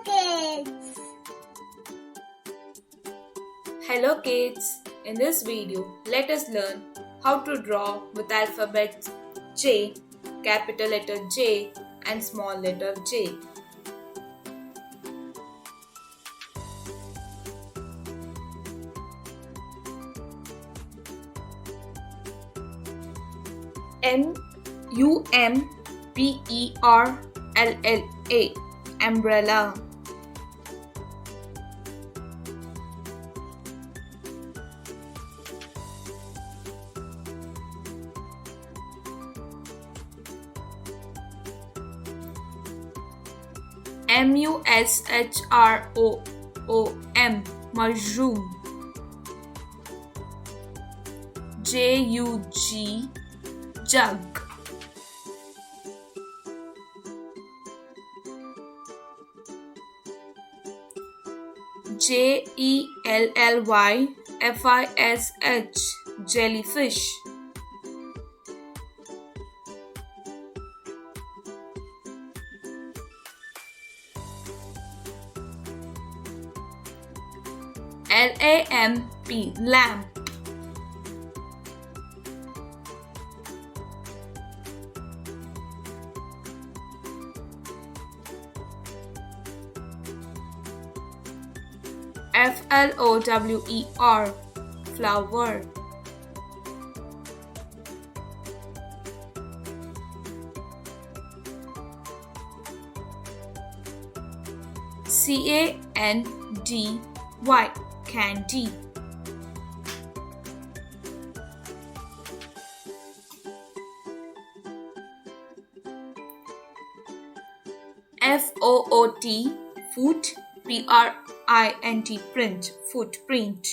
kids. Hello kids, in this video let us learn how to draw with alphabets J, capital letter J and small letter j. umbrella, umbrella. mushroom, mushroom. jug, jug. jellyfish, jellyfish. lamp, lamp. flower, flower. candy, candy. foot, foot, print, print, footprint.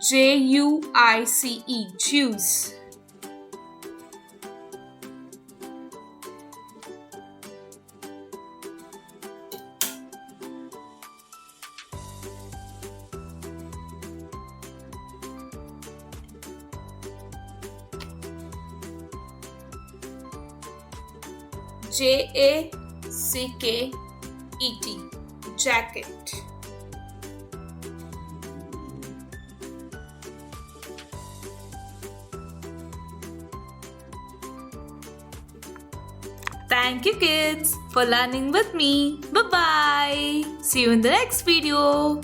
juice, juice. jacket, jacket. Thank you kids for learning with me. Bye bye. See you in the next video.